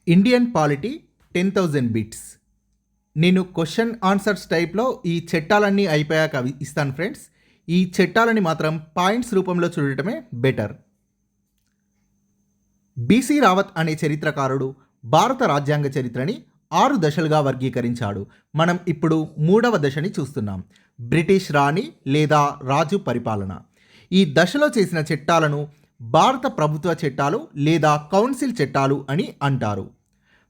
Indian polity 10,000 bits. నేను question answers టైప్లో ఈ చట్టాలన్నీ అయిపోయాక ఇస్తాను ఫ్రెండ్స్. ఈ చట్టాలని మాత్రం పాయింట్స్ రూపంలో చూడటమే బెటర్. బీసీ రావత్ అనే చరిత్రకారుడు భారత రాజ్యాంగ చరిత్రని 6 దశలుగా వర్గీకరించాడు. మనం ఇప్పుడు 3వ దశని చూస్తున్నాం, బ్రిటిష్ రాణి లేదా రాజు పరిపాలన. ఈ దశలో చేసిన చట్టాలను భారత ప్రభుత్వ చట్టాలు లేదా కౌన్సిల్ చట్టాలు అని అంటారు.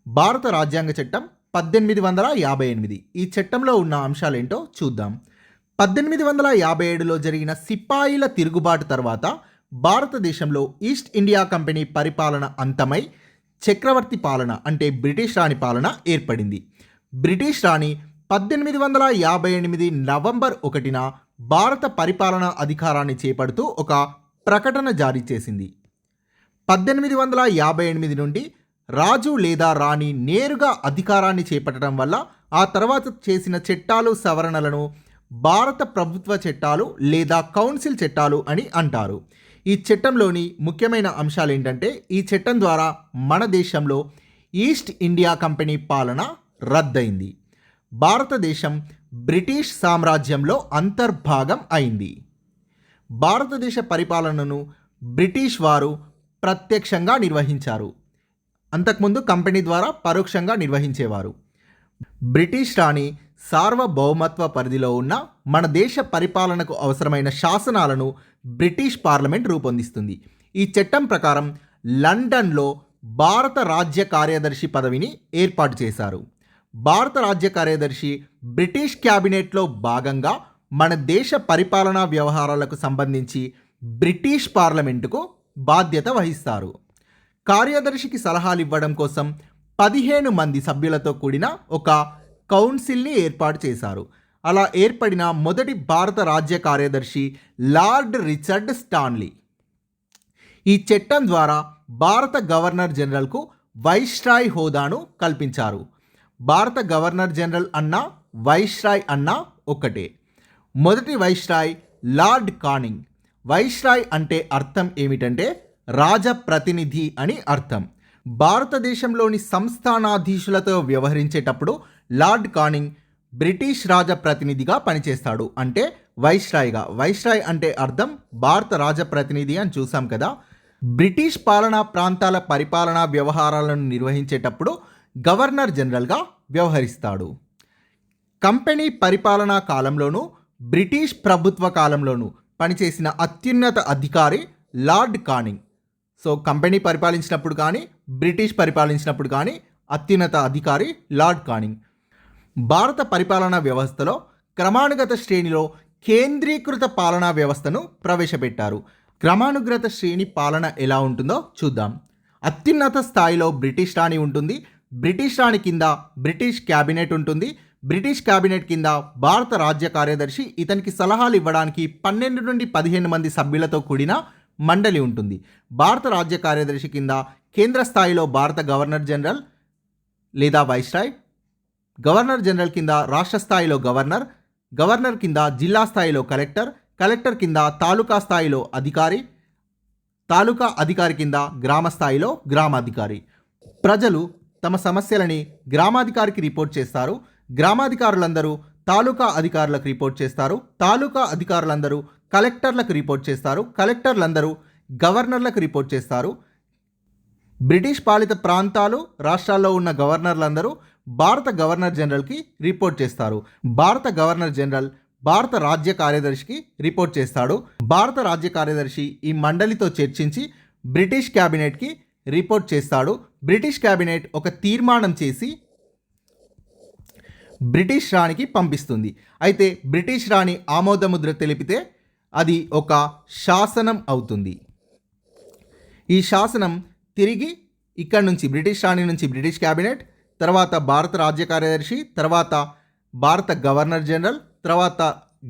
భారత రాజ్యాంగ చట్టం 1858. ఈ చట్టంలో ఉన్న అంశాలేంటో చూద్దాం. 1857లో జరిగిన సిపాయిల తిరుగుబాటు తర్వాత భారతదేశంలో ఈస్ట్ ఇండియా కంపెనీ పరిపాలన అంతమై చక్రవర్తి పాలన అంటే బ్రిటిష్ రాణి పాలన ఏర్పడింది. బ్రిటిష్ రాణి 1858 నవంబర్ 1న భారత పరిపాలనా అధికారాన్ని చేపడుతూ ఒక ప్రకటన జారీ చేసింది. 1858 నుండి రాజు లేదా రాణి నేరుగా అధికారాన్ని చేపట్టడం వల్ల ఆ తర్వాత చేసిన చట్టాలు సవరణలను భారత ప్రభుత్వ చట్టాలు లేదా కౌన్సిల్ చట్టాలు అని అంటారు. ఈ చట్టంలోని ముఖ్యమైన అంశాలు ఏంటంటే, ఈ చట్టం ద్వారా మన దేశంలో ఈస్ట్ ఇండియా కంపెనీ పాలన రద్దయింది. భారతదేశం బ్రిటిష్ సామ్రాజ్యంలో అంతర్భాగం అయింది. భారతదేశ పరిపాలనను బ్రిటిష్ వారు ప్రత్యక్షంగా నిర్వహించారు. అంతకుముందు కంపెనీ ద్వారా పరోక్షంగా నిర్వహించేవారు. బ్రిటిష్ రాణి సార్వభౌమత్వ పరిధిలో ఉన్న మన దేశ పరిపాలనకు అవసరమైన శాసనాలను బ్రిటిష్ పార్లమెంట్ రూపొందిస్తుంది. ఈ చట్టం ప్రకారం లండన్లో భారత రాజ్య కార్యదర్శి పదవిని ఏర్పాటు చేశారు. భారత రాజ్య కార్యదర్శి బ్రిటిష్ క్యాబినెట్లో భాగంగా మన దేశ పరిపాలనా వ్యవహారాలకు సంబంధించి బ్రిటిష్ పార్లమెంటుకు బాధ్యత వహిస్తారు. కార్యదర్శికి సలహాలు ఇవ్వడం కోసం 15 మంది సభ్యులతో కూడిన ఒక కౌన్సిల్ని ఏర్పాటు చేశారు. అలా ఏర్పడిన మొదటి భారత రాజ్య కార్యదర్శి లార్డ్ రిచర్డ్ స్టాన్లీ. ఈ చట్టం ద్వారా భారత గవర్నర్ జనరల్కు వైస్రాయ్ హోదాను కల్పించారు. భారత గవర్నర్ జనరల్ అన్నా వైస్రాయ్ అన్నా ఒక్కటే. మొదటి వైస్రాయ్ లార్డ్ కానింగ్. వైస్రాయ్ అంటే అర్థం ఏమిటంటే రాజప్రతినిధి అని అర్థం. భారతదేశంలోని సంస్థానాధీశులతో వ్యవహరించేటప్పుడు లార్డ్ కానింగ్ బ్రిటిష్ రాజప్రతినిధిగా పనిచేస్తాడు, అంటే వైస్రాయ్గా. వైస్రాయ్ అంటే అర్థం భారత రాజప్రతినిధి అని చూసాం కదా. బ్రిటిష్ పాలనా ప్రాంతాల పరిపాలనా వ్యవహారాలను నిర్వహించేటప్పుడు గవర్నర్ జనరల్గా వ్యవహరిస్తాడు. కంపెనీ పరిపాలనా కాలంలోనూ బ్రిటిష్ ప్రభుత్వ కాలంలోనూ పనిచేసిన అత్యున్నత అధికారి లార్డ్ కానింగ్. సో కంపెనీ పరిపాలించినప్పుడు కానీ బ్రిటిష్ పరిపాలించినప్పుడు కానీ అత్యున్నత అధికారి లార్డ్ కానింగ్. భారత పరిపాలనా వ్యవస్థలో క్రమానుగత శ్రేణిలో కేంద్రీకృత పాలనా వ్యవస్థను ప్రవేశపెట్టారు. క్రమానుగత శ్రేణి పాలన ఎలా ఉంటుందో చూద్దాం. అత్యున్నత స్థాయిలో బ్రిటిష్ రాణి ఉంటుంది. బ్రిటిష్ రాణి కింద బ్రిటిష్ క్యాబినెట్ ఉంటుంది. బ్రిటిష్ క్యాబినెట్ కింద భారత రాజ్య కార్యదర్శి ఇతనికి సలహాలు ఇవ్వడానికి 12 నుండి 15 మంది సభ్యులతో కూడిన మండలి ఉంటుంది. భారత రాజ్య కార్యదర్శి కింద కేంద్ర స్థాయిలో భారత గవర్నర్ జనరల్ లేదా వైస్రాయ్, గవర్నర్ జనరల్ కింద రాష్ట్ర స్థాయిలో గవర్నర్, గవర్నర్ కింద జిల్లా స్థాయిలో కలెక్టర్, కలెక్టర్ కింద తాలూకా స్థాయిలో అధికారి, తాలూకా అధికారి కింద గ్రామ స్థాయిలో గ్రామాధికారి. ప్రజలు తమ సమస్యలని గ్రామాధికారికి రిపోర్ట్ చేస్తారు. గ్రామాధికారులందరూ తాలూకా అధికారులకు రిపోర్ట్ చేస్తారు. తాలూకా అధికారులందరూ కలెక్టర్లకు రిపోర్ట్ చేస్తారు. కలెక్టర్లందరూ గవర్నర్లకు రిపోర్ట్ చేస్తారు. బ్రిటిష్ పాలిత ప్రాంతాలు రాష్ట్రాల్లో ఉన్న గవర్నర్లందరూ భారత గవర్నర్ జనరల్కి రిపోర్ట్ చేస్తారు. భారత గవర్నర్ జనరల్ భారత రాజ్య కార్యదర్శికి రిపోర్ట్ చేస్తాడు. భారత రాజ్య కార్యదర్శి ఈ మండలితో చర్చించి బ్రిటిష్ క్యాబినెట్కి రిపోర్ట్ చేస్తాడు. బ్రిటిష్ క్యాబినెట్ ఒక తీర్మానం చేసి బ్రిటిష్ రాణికి పంపిస్తుంది. అయితే బ్రిటిష్ రాణి ఆమోదముద్ర తెలిపితే అది ఒక శాసనం అవుతుంది. ఈ శాసనం తిరిగి ఇక్కడ నుంచి బ్రిటిష్ రాణి నుంచి బ్రిటిష్ క్యాబినెట్, తర్వాత భారత రాజ్య కార్యదర్శి, తర్వాత భారత గవర్నర్ జనరల్, తర్వాత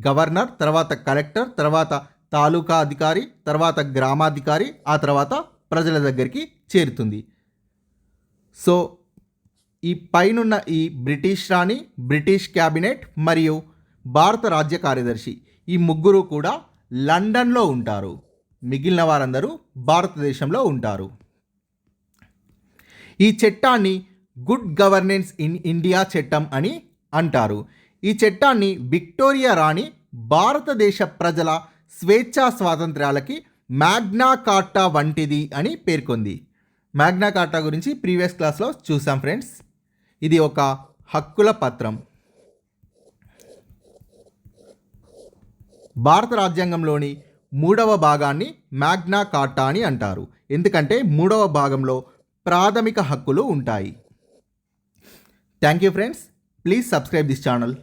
గవర్నర్, తర్వాత కలెక్టర్, తర్వాత తాలూకా అధికారి, తర్వాత గ్రామాధికారి, ఆ తర్వాత ప్రజల దగ్గరికి చేరుతుంది. సో ఈ పైనున్న ఈ బ్రిటిష్ రాణి, బ్రిటిష్ క్యాబినెట్ మరియు భారత రాజ్య కార్యదర్శి ఈ ముగ్గురు కూడా లండన్లో ఉంటారు. మిగిలిన వారందరూ భారతదేశంలో ఉంటారు. ఈ చట్టాన్ని గుడ్ గవర్నెన్స్ ఇన్ ఇండియా చట్టం అని అంటారు. ఈ చట్టాన్ని విక్టోరియా రాణి భారతదేశ ప్రజల స్వేచ్ఛా స్వాతంత్ర్యాలకి మ్యాగ్నా కార్టా వంటిది అని పేర్కొంది. మ్యాగ్నా కార్టా గురించి ప్రీవియస్ క్లాస్లో చూసాం ఫ్రెండ్స్. ఇది ఒక హక్కుల పత్రం. భారత రాజ్యాంగంలోని 3వ భాగాన్ని మ్యాగ్నా కార్టా అని అంటారు. ఎందుకంటే 3వ భాగంలో ప్రాథమిక హక్కులు ఉంటాయి. Thank you friends. Please subscribe this channel.